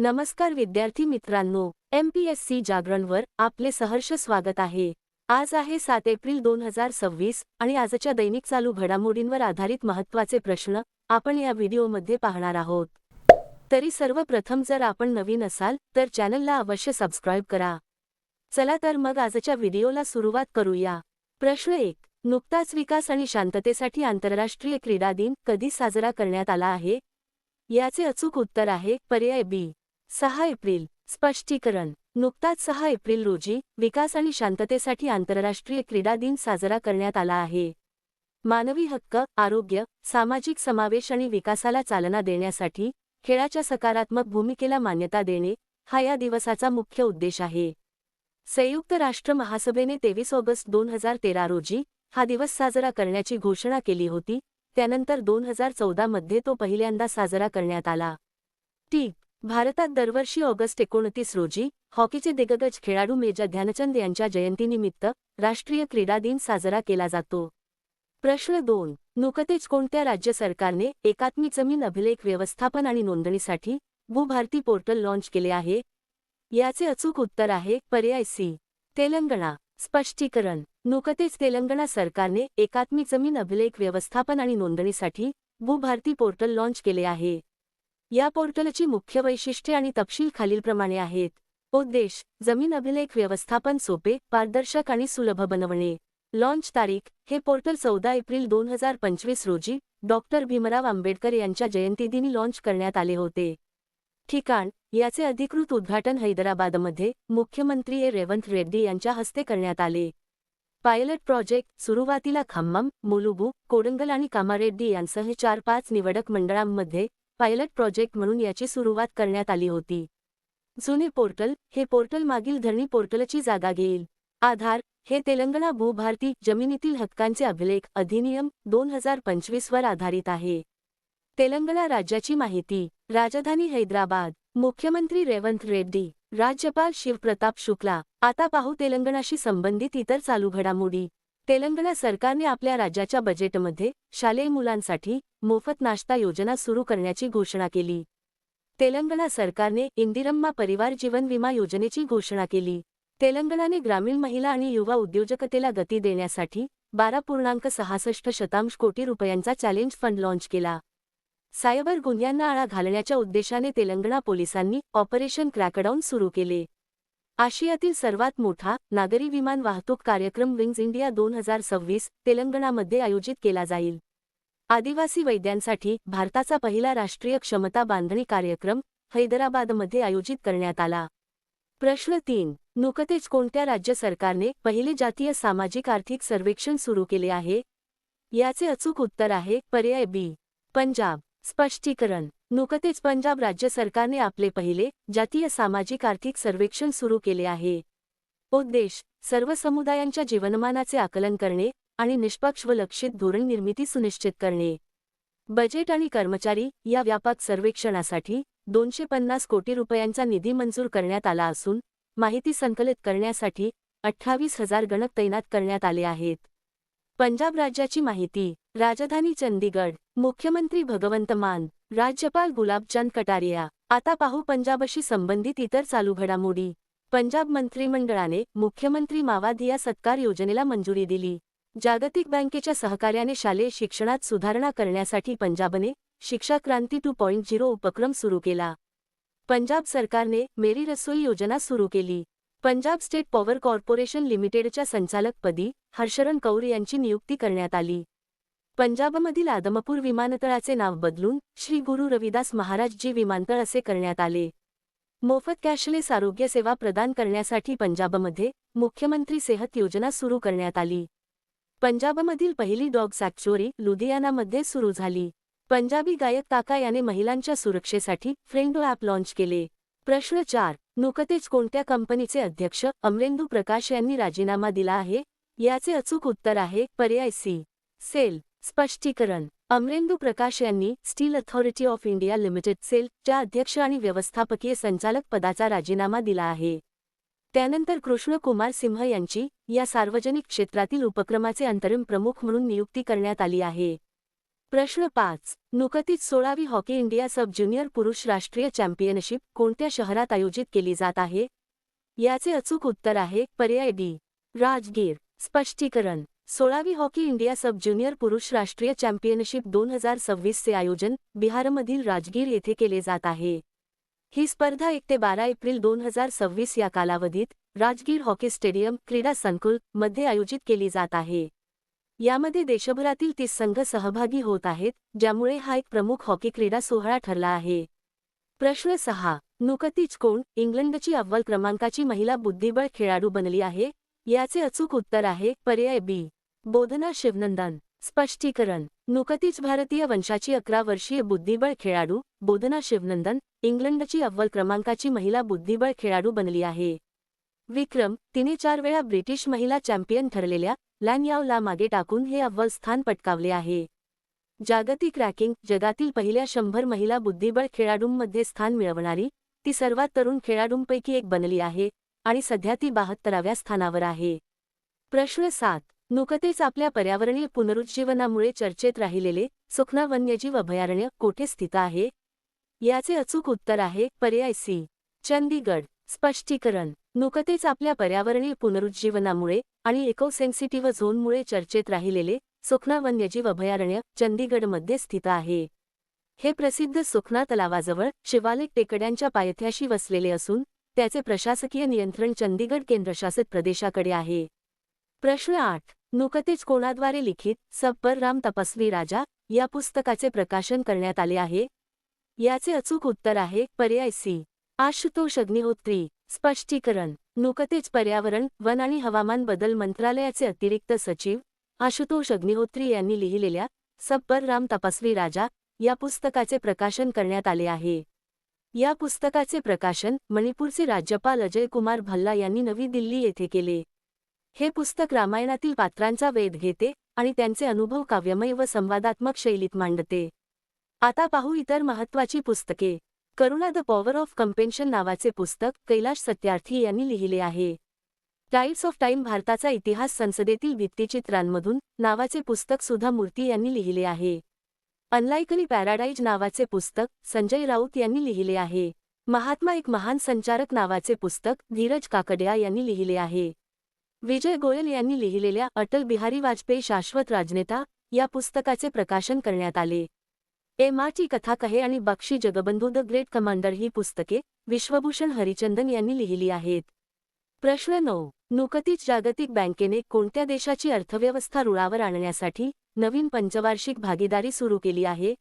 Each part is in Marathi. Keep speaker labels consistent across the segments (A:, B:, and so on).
A: नमस्कार विद्यार्थी मित्रांनो, MPSC जागरणवर आपले सहर्ष स्वागत आहे। आज आहे 7 एप्रिल 2026 आणि आजच्या दैनिक चालू घडामोडींवर आधारित महत्त्वाचे प्रश्न आपण या व्हिडिओमध्ये पाहणार आहोत। तरी सर्वप्रथम जर आपण नवीन असाल तर चॅनलला अवश्य सबस्क्राइब करा। चला तर मग आजच्या व्हिडिओला सुरुवात करूया। प्रश्न 1. नुकताच विकास आणि शांततेसाठी आंतरराष्ट्रीय क्रीडा दिन कधी साजरा करण्यात आला आहे? याचे अचूक उत्तर आहे पर्याय बी, 6 एप्रिल। स्पष्टीकरण: नुकताच 6 एप्रिल रोजी विकास आणि शांततेसाठी आंतरराष्ट्रीय क्रीडा दिन साजरा करण्यात आला आहे। मानवी हक्क, आरोग्य, सामाजिक समावेश आणि विकासाला चालना देण्यासाठी खेळाच्या सकारात्मक भूमिकेला मान्यता देणे हा या दिवसाचा मुख्य उद्देश आहे। संयुक्त राष्ट्र महासभेने 23 ऑगस्ट 2013 रोजी हा दिवस साजरा करण्याची घोषणा केली होती, त्यानंतर 2014 मध्ये तो पहिल्यांदा साजरा करण्यात आला। टीप: भारतात दरवर्षी ऑगस्ट 29 रोजी हॉकीचे दिग्गज खेळाडू मेजर ध्यानचंद यांच्या जयंतीनिमित्त राष्ट्रीय क्रीडा दिन साजरा केला जातो। प्रश्न 2. नुकतेच कोणत्या राज्य सरकारने एकात्मिक जमीन अभिलेख व्यवस्थापन आणि नोंदणीसाठी भूभारती पोर्टल लॉन्च केले आहे? याचे अचूक उत्तर आहे पर्याय सी, तेलंगणा। स्पष्टीकरण: नुकतेच तेलंगणा सरकारने एकात्मिक जमीन अभिलेख व्यवस्थापन आणि नोंदणीसाठी भूभारती पोर्टल लॉन्च केले आहे। या पोर्टलची मुख्य वैशिष्ट्ये आणि तपशील खालीलप्रमाणे आहेत। उद्देश: जमीन अभिलेख व्यवस्थापन सोपे, पारदर्शक आणि सुलभ बनवणे। लॉन्च तारीख: हे पोर्टल 14 एप्रिल 2025 रोजी डॉक्टर भीमराव आंबेडकर यांच्या जयंतीदिनी लॉन्च करण्यात आले होते। ठिकाण: याचे अधिकृत उद्घाटन हैदराबादमध्ये मुख्यमंत्री रेवंत रेड्डी यांच्या हस्ते करण्यात आले। पायलट प्रोजेक्ट: सुरुवातीला खम्मम, मुलुगु, कोडंगल आणि कामारेड्डी यांसह 4-5 निवडक मंडळांमध्ये पायलट प्रोजेक्ट म्हणून याची सुरुवात करण्यात आली होती। जुने पोर्टल: हे पोर्टल मागील धरणी पोर्टलची जागा घेईल। आधार: हे तेलंगणा भूभारती जमिनीतील हक्कांचे अभिलेख अधिनियम 2025 वर आधारित आहे। तेलंगणा राज्याची माहिती: राजधानी हैदराबाद, मुख्यमंत्री रेवंत रेड्डी, राज्यपाल शिवप्रताप शुक्ला। आता पाहू तेलंगणाशी संबंधित इतर चालू घडामोडी। तेलंगणा सरकारने आपल्या राज्याच्या बजेटमध्ये शालेय मुलांसाठी मोफत नाश्ता योजना सुरू करण्याची घोषणा केली। तेलंगणा सरकारने इंदिरम्मा परिवार जीवन विमा योजनेची घोषणा केली। तेलंगणाने ग्रामीण महिला आणि युवा उद्योजकतेला गती देण्यासाठी 12.66 कोटी रुपयांचा चॅलेंज फंड लॉन्च केला। सायबर गुन्ह्यांना आळा घालण्याच्या उद्देशाने तेलंगणा पोलिसांनी ऑपरेशन क्रॅकडाऊन सुरू केले। आशियातील सर्वात मोठा नागरी विमान वाहतूक कार्यक्रम विंग्ज इंडिया 2026 तेलंगणामध्ये आयोजित केला जाईल। आदिवासी वैद्यांसाठी भारताचा पहिला राष्ट्रीय क्षमता बांधणी कार्यक्रम हैदराबादमध्ये आयोजित करण्यात आला। प्रश्न 3. नुकतेच कोणत्या राज्य सरकारने पहिले जातीय सामाजिक आर्थिक सर्वेक्षण सुरू केले आहे? याचे अचूक उत्तर आहे पर्याय बी, पंजाब। स्पष्टीकरण: नुकतेच पंजाब राज्य सरकारने आपले पहिले जातीय सामाजिक आर्थिक सर्वेक्षण सुरू केले आहे। उद्देश: सर्व समुदायांच्या जीवनमानाचे आकलन करणे आणि निष्पक्ष व लक्षित धोरण निर्मिती सुनिश्चित करणे। बजेट आणि कर्मचारी या व्यापक सर्वेक्षणासाठी 250 कोटी रुपयांचा निधी मंजूर करण्यात आला असून माहिती संकलित करण्यासाठी 28,000 गणक तैनात करण्यात आले आहेत। पंजाब राज्याची माहिती: राजधानी चंदीगड, मुख्यमंत्री भगवंत मान, राज्यपाल गुलाबचंद कटारिया। आता पाहू पंजाबशी संबंधित इतर चालू घडामोडी। पंजाब मंत्रिमंडळाने मुख्यमंत्री मावाधिया सत्कार योजनेला मंजुरी दिली। जागतिक बँकेच्या सहकार्याने शालेय शिक्षणात सुधारणा करण्यासाठी पंजाबने शिक्षा क्रांती 2.0 उपक्रम सुरू केला। पंजाब सरकारने मेरी रसोई योजना सुरू केली। पंजाब स्टेट पॉवर कॉर्पोरेशन लिमिटेडच्या संचालकपदी हर्षरन कौर यांची नियुक्ती करण्यात आली। पंजाबमधील आदमपूर विमानतळाचे नाव बदलून श्री गुरु रविदास महाराज जी विमानतळ असे करण्यात आले। मोफत कॅशलेस आरोग्य सेवा प्रदान करण्यासाठी पंजाबमध्ये मुख्यमंत्री सेहत योजना सुरू करण्यात आली। पंजाबमधील पहिली डॉग सँक्च्युअरी लुधियानामध्ये सुरू झाली। पंजाबी गायक काका याने महिलांच्या सुरक्षेसाठी फ्रेंडो ॲप लॉन्च केले। प्रश्न 4. नुकतेच कोणत्या कंपनीचे अध्यक्ष अमरेंदु प्रकाश यांनी राजीनामा दिला आहे? याचे अचूक उत्तर आहे पर्याय सी, सेल। स्पष्टीकरण: अमरेंदु प्रकाश यांनी steel authority of India limited SAIL च्या अध्यक्ष आणि व्यवस्थापकीय संचालक पदाचा राजीनामा दिला आहे। त्यानंतर कृष्ण कुमार सिंह यांची या सार्वजनिक क्षेत्रातील उपक्रमाचे अंतरिम प्रमुख म्हणून नियुक्ती करण्यात आली आहे। प्रश्न 5. नुकतीच 16वी हॉकी इंडिया सब ज्युनियर पुरुष राष्ट्रीय चॅम्पियनशिप कोणत्या शहरात आयोजित केली जात आहे? याचे अचूक उत्तर आहे पर्याय डी. राजगीर. स्पष्टीकरण. 16वी हॉकी इंडिया सब ज्युनियर पुरुष राष्ट्रीय चॅम्पियनशिप 2026 चे आयोजन बिहारमधील राजगीर येथे केले जात आहे. ही स्पर्धा 1 ते 12 एप्रिल 2026 या कालावधीत राजगीर हॉकी स्टेडियम क्रीडा संकुल मध्ये आयोजित केली जात आहे. यामध्ये देशभरातील 30 संघ सहभागी होत आहेत, ज्यामुळे हा एक प्रमुख हॉकी क्रीडा सोहळा ठरला आहे. प्रश्न 6. नुकतीच कोण इंग्लंडची अव्वल क्रमांकाची महिला बुद्धिबळ खेळाडू बनली आहे? याचे अचूक उत्तर आहे पर्याय बी. बोधना शिवनंदन. स्पष्टीकरण. नुकतीच भारतीय वंशाची 11 वर्षीय बुद्धिबळ खेळाडू बोधना शिवनंदन इंग्लंडची अव्वल क्रमांकाची महिला बुद्धिबळ खेळाडू बनली आहे. विक्रम. तिने 4 वेळा ब्रिटिश महिला चॅम्पियन ठरलेल्या लॅन यावला मागे टाकून हे अव्वल स्थान पटकावले आहे. जागतिक रँकिंग. जगातील पहिल्या 100 महिला बुद्धिबळ खेळाडूंमध्ये स्थान मिळवणारी ती सर्वात तरुण खेळाडूंपैकी एक बनली आहे आणि सध्या ती 72व्या स्थानावर आहे. प्रश्न 7. नुकतेच आपल्या पर्यावरणीय पुनरुज्जीवनामुळे चर्चेत राहिलेले सुखना वन्यजीव अभयारण्य कोठे स्थित आहे? याचे अचूक उत्तर आहे पर्याय सी. चंदीगड. स्पष्टीकरण. नुकतेच आपल्या पर्यावरणीय पुनरुज्जीवनामुळे आणि इकोसेन्सिटिव्ह झोनमुळे चर्चेत राहिलेले सुखना वन्यजीव अभयारण्य चंदीगडमध्ये स्थित आहे. हे प्रसिद्ध सुखना तलावाजवळ शिवालिक टेकड्यांच्या पायथ्याशी वसलेले असून त्याचे प्रशासकीय नियंत्रण चंदीगड केंद्रशासित प्रदेशाकडे आहे. प्रश्न 8. नुकतेच कोणाद्वारे लिखित सब पर राम तपस्वी राजा या पुस्तकाचे प्रकाशन करण्यात आले आहे? याचे अचूक उत्तर आहे पर्याय सी. आशुतोष अग्निहोत्री. स्पष्टीकरण. नुकतेच पर्यावरण, वन आणि हवामान बदल मंत्रालयाचे अतिरिक्त सचिव आशुतोष अग्निहोत्री यांनी लिहिलेल्या सब पर राम तपस्वी राजा या पुस्तकाचे प्रकाशन करण्यात आले आहे. या पुस्तकाचे प्रकाशन मणिपूरचे राज्यपाल अजय कुमार भल्ला यांनी नवी दिल्ली येथे केले. हे पुस्तक रामायणातील पात्रांचा वेध घेते आणि त्यांचे अनुभव काव्यमय व संवादात्मक शैलीत मांडते. आता पाहू इतर महत्त्वाची पुस्तके. करुणा द पॉवर ऑफ कंपेन्शन नावाचे पुस्तक कैलाश सत्यार्थी यांनी लिहिले आहे. टाइड्स ऑफ टाइम भारताचा इतिहास संसदेतील भित्तिचित्रांमधून नावाचे पुस्तक सुधा मूर्ती यांनी लिहिले आहे. अनलाइकली पॅराडाइज नावाचे पुस्तक संजय राऊत यांनी लिहिले आहे. महात्मा एक महान संचारक नावाचे पुस्तक धीरज काकडिया यांनी लिहिले आहे. विजय गोयल यांनी लिहिलेल्या अटल बिहारी वाजपेयी शाश्वत राजनेता या पुस्तकाचे प्रकाशन करण्यात आले. एमाची कथा कहे आणि बक्षी जगबंधू द ग्रेट कमांडर ही पुस्तके विश्वभूषण हरिचंदन यांनी लिहिली आहेत. प्रश्न 9. नुकतीच जागतिक बँकेने कोणत्या देशाची अर्थव्यवस्था रुळावर आणण्यासाठी नवीन पंचवार्षिक भागीदारी सुरू केली आहे?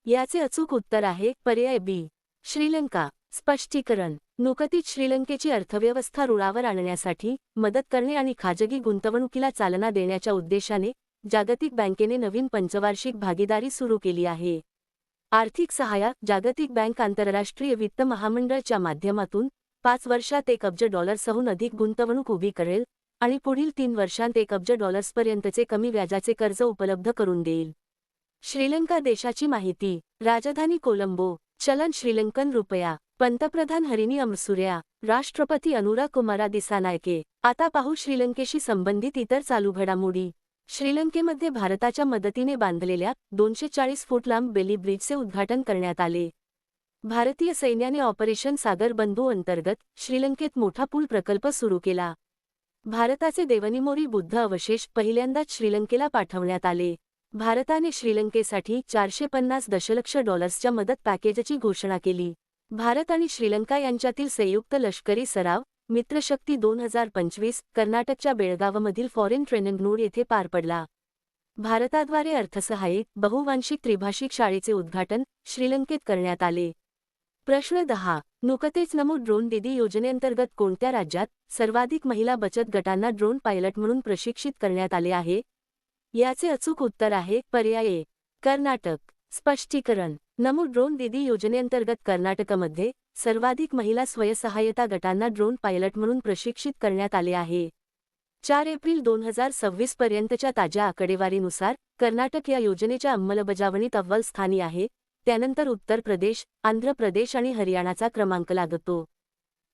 A: याचे अचूक उत्तर आहे पर्याय बी. श्रीलंका. स्पष्टीकरण. नुकतीच श्रीलंकेची अर्थव्यवस्था रुळावर आणण्यासाठी मदत करणे आणि खाजगी गुंतवणुकीला चालना देण्याच्या उद्देशाने जागतिक बँकेने नवीन पंचवार्षिक भागीदारी सुरू केली आहे. आर्थिक सहाय्य. जागतिक बँक आंतरराष्ट्रीय वित्त महामंडळच्या माध्यमातून 5 वर्षात $1 अब्ज अधिक गुंतवणूक उभी करेल आणि पुढील 3 वर्षांत $1 पर्यंतचे कमी व्याजाचे कर्ज उपलब्ध करून देईल. श्रीलंका देशाची माहिती. राजधानी कोलंबो. चलन श्रीलंकन रुपया. पंतप्रधान हरिनी अमरसूर्या. राष्ट्रपती अनुराग कुमारा दिसानायके. आता पाहू श्रीलंकेशी संबंधित इतर चालू घडामोडी. श्रीलंकेमध्ये भारताच्या मदतीने बांधलेल्या 240 फूट लांब बेली ब्रिजचे उद्घाटन करण्यात आले. भारतीय सैन्याने ऑपरेशन सागर बंधू अंतर्गत श्रीलंकेत मोठा पूल प्रकल्प सुरू केला. भारताचे देवनिमोरी बुद्ध अवशेष पहिल्यांदाच श्रीलंकेला पाठवण्यात आले. भारताने श्रीलंकेसाठी $450 दशलक्ष मदत पॅकेजची घोषणा केली. भारत आणि श्रीलंका यांच्यातील संयुक्त लष्करी सराव मित्रशक्ती 2025 कर्नाटकच्या बेळगावमधील फॉरेन ट्रेनिंग नोड येथे पार पडला. भारताद्वारे अर्थसहाय्यित बहुवांशिक त्रिभाषिक शाळेचे उद्घाटन श्रीलंकेत करण्यात आले. प्रश्न 10. नुकतेच नमो ड्रोन दीदी योजनेअंतर्गत कोणत्या राज्यात सर्वाधिक महिला बचत गटांना ड्रोन पायलट म्हणून प्रशिक्षित करण्यात आले आहे? याचे अचूक उत्तर आहे पर्याय ए. कर्नाटक. स्पष्टीकरण. नमो ड्रोन दीदी योजनेअंतर्गत कर्नाटकमध्ये सर्वाधिक महिला स्वयंसहाय्यता गटांना ड्रोन पायलट म्हणून प्रशिक्षित करण्यात आले आहे. 4 एप्रिल 2026 पर्यंतच्या ताज्या आकडेवारीनुसार कर्नाटक या योजनेच्या अंमलबजावणीत अव्वल स्थानी आहे. त्यानंतर उत्तर प्रदेश, आंध्र प्रदेश आणि हरियाणाचा क्रमांक लागतो.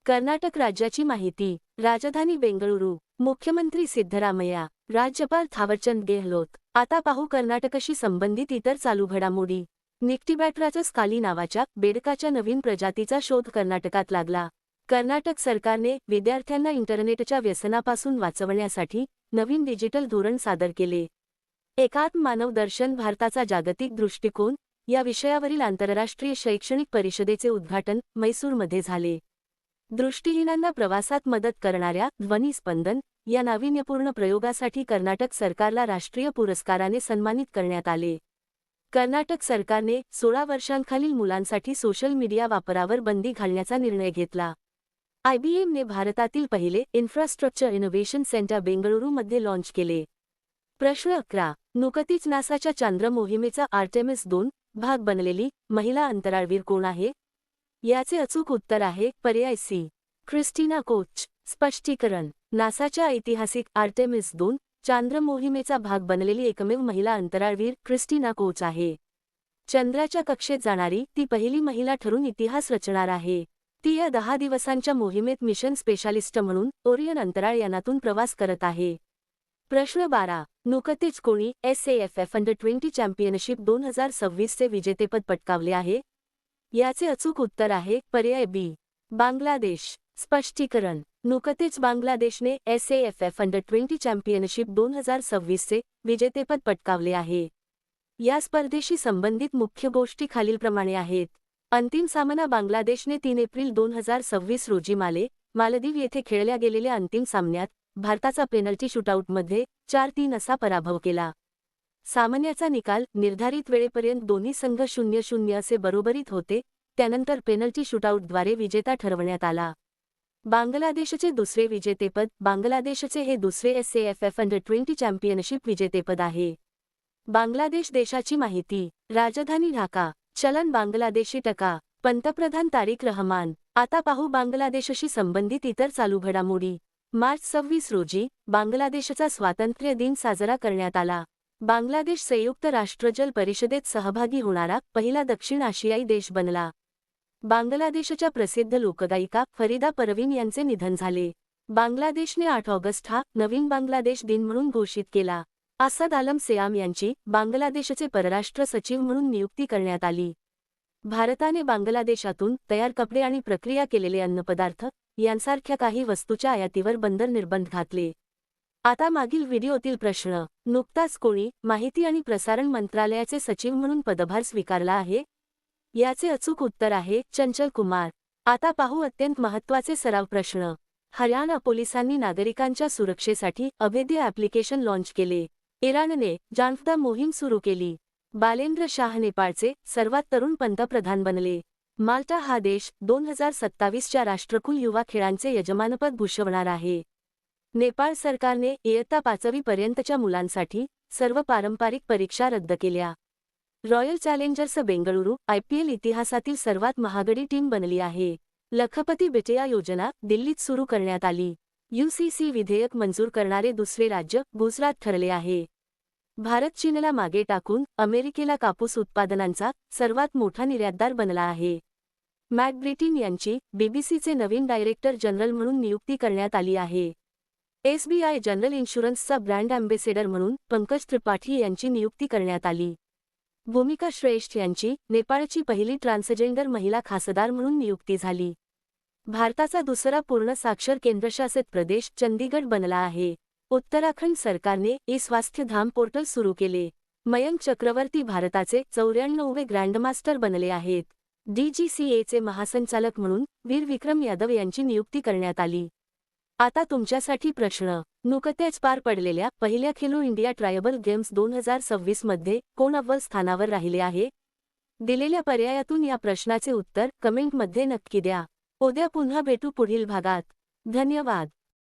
A: कर्नाटक राज्याची माहिती. राजधानी बेंगळुरू. मुख्यमंत्री सिद्धरामय्या. राज्यपाल थावरचंद गेहलोत. आता पाहू कर्नाटकशी संबंधित इतर चालू घडामोडी. निक्टिबॅट्राचस काली नावाच्या बेडकाच्या नवीन प्रजातीचा शोध कर्नाटकात लागला. कर्नाटक सरकारने विद्यार्थ्यांना इंटरनेटच्या व्यसनापासून वाचवण्यासाठी नवीन डिजिटल धोरण सादर केले. एकात्म मानव दर्शन भारताचा जागतिक दृष्टिकोन या विषयावरील आंतरराष्ट्रीय शैक्षणिक परिषदेचे उद्घाटन मैसूरमध्ये झाले. दृष्टिहीनांना प्रवासात मदत करणाऱ्या ध्वनिस्पंदन या नाविन्यपूर्ण प्रयोगासाठी कर्नाटक सरकारला राष्ट्रीय पुरस्काराने सन्मानित करण्यात आले. कर्नाटक सरकारने 16 वर्षांखालील मुलांसाठी सोशल मीडिया वापरावर बंदी घालण्याचा निर्णय घेतला. IBMने भारतातील पहिले इन्फ्रास्ट्रक्चर इनोव्हेशन सेंटर बेंगळुरूमध्ये लॉन्च केले. प्रश्न 11. नुकतीच नासाच्या चांद्र मोहिमेचा आर्टेमिस 2 भाग बनलेली महिला अंतराळवीर कोण आहे? याचे अचूक उत्तर आहे पर्याय सी. Christina coach. स्पष्टीकरण. नासाच्या ऐतिहासिक आर्टेमिस 2 चांद्र मोहिमेचा भाग बनलेली एकमेव महिला अंतराळवीर क्रिस्टिना कोच आहे. चंद्राच्या कक्षेत जाणारी ती पहिली महिला ठरून इतिहास रचणार आहे. ती या 10 दिवसांच्या मोहिमेत मिशन स्पेशालिस्ट म्हणून ओरियन अंतराळ यानातून प्रवास करत आहे. प्रश्न 12. नुकतेच कोणी SAFF अंडर-20 चॅम्पियनशिप 2026 चे विजेतेपद पटकावले आहे? याचे अचूक उत्तर आहे पर्याय बी. बांगलादेश. स्पष्टीकरण. नुकतेच बांगलादेशने SAFF अंडर-20 चॅम्पियनशिप 2026 चे विजेतेपद पटकावले आहे. या स्पर्धेशी संबंधित मुख्य गोष्टी खालीलप्रमाणे आहेत. अंतिम सामना बांगलादेशने 3 एप्रिल 2026 रोजी मालदीव येथे खेळल्या गेलेल्या अंतिम सामन्यात भारताचा पेनल्टी शूटआउटमध्ये 4-3 असा पराभव केला. सामन्याचा निकाल निर्धारित वेळेपर्यंत दोन्ही संघ 0-0 असे बरोबरीत होते. त्यानंतर पेनल्टी शूटआउटद्वारे विजेता ठरवण्यात आला. बांगलादेशचे दुसरे विजेतेपद. बांगलादेशचे हे दुसरे SAFF अंडर-20 चॅम्पियनशिप विजेतेपद आहे. बांगलादेश देशाची माहिती. राजधानी ढाका. चलन बांगलादेशी टका. पंतप्रधान तारिक रहमान. आता पाहू बांगलादेशशी संबंधित इतर चालू घडामोडी. मार्च 26 रोजी बांगलादेशचा स्वातंत्र्य दिन साजरा करण्यात आला. बांगलादेश संयुक्त राष्ट्र जल परिषदेत सहभागी होणारा पहिला दक्षिण आशियाई देश बनला. बांगलादेशच्या प्रसिद्ध लोकगायिका फरीदा परवीन यांचे निधन झाले. बांगलादेशने 8 ऑगस्ट हा नवीन बांगलादेश दिन म्हणून घोषित केला. असद आलम सेयाम यांची बांगलादेशचे परराष्ट्र सचिव म्हणून नियुक्ती करण्यात आली. भारताने बांगलादेशातून तयार कपडे आणि प्रक्रिया केलेले अन्नपदार्थ यांसारख्या काही वस्तूच्या आयातीवर निर्बंध घातले. आता मागील व्हिडिओतील प्रश्न. नुकताच कोणी माहिती आणि प्रसारण मंत्रालयाचे सचिव म्हणून पदभार स्वीकारला आहे? याचे अचूक उत्तर आहे चंचल कुमार. आता पाहू अत्यंत महत्त्वाचे सराव प्रश्न. हरियाणा पोलिसांनी नागरिकांच्या सुरक्षेसाठी अभेद्य ॲप्लिकेशन लॉन्च केले. इराणने जानफदा मोहीम सुरू केली. बालेंद्र शाह नेपाळचे सर्वात तरुण पंतप्रधान बनले. माल्टा हा देश 2027च्या राष्ट्रकुल युवा खेळांचे यजमानपद भूषवणार आहे. नेपाळ सरकारने इयत्ता 5वी पर्यंतच्या मुलांसाठी सर्व पारंपरिक परीक्षा रद्द केल्या. रॉयल चॅलेंजर्स बेंगळुरू IPL इतिहासातील सर्वात महागडी टीम बनली आहे. लखपती बिटिया योजना दिल्लीत सुरू करण्यात आली. UCC विधेयक मंजूर करणारे दुसरे राज्य गुजरात ठरले आहे. भारत चीनला मागे टाकून अमेरिकेला कापूस उत्पादनांचा सर्वात मोठा निर्यातदार बनला आहे. मॅट ब्रिटिन यांची BBCचे नवीन डायरेक्टर जनरल म्हणून नियुक्ती करण्यात आली आहे. SBI जनरल इन्शुरन्सचा ब्रँड अँबेसेडर म्हणून पंकज त्रिपाठी यांची नियुक्ती करण्यात आली. भूमिका श्रेष्ठ यांची नेपाळची पहिली ट्रान्सजेंडर महिला खासदार म्हणून नियुक्ती झाली. भारताचा दुसरा पूर्ण साक्षर केंद्रशासित प्रदेश चंदीगड बनला आहे. उत्तराखंड सरकारने स्वास्थ्य धाम पोर्टल सुरू केले. मयंक चक्रवर्ती भारताचे 94वे ग्रँडमास्टर बनले आहेत. DGCAचे महासंचालक म्हणून वीर विक्रम यादव यांची नियुक्ती करण्यात आली. आता तुमच्यासाठी प्रश्न. नुकत्याच पार पडलेल्या पहिल्या खेलो इंडिया ट्रायबल गेम्स 2026 मध्ये कोण अव्वल स्थानावर राहिले आहे? दिलेल्या पर्यायातून या प्रश्नाचे उत्तर कमेंटमध्ये नक्की द्या. उद्या पुन्हा भेटू पुढील भागात. धन्यवाद.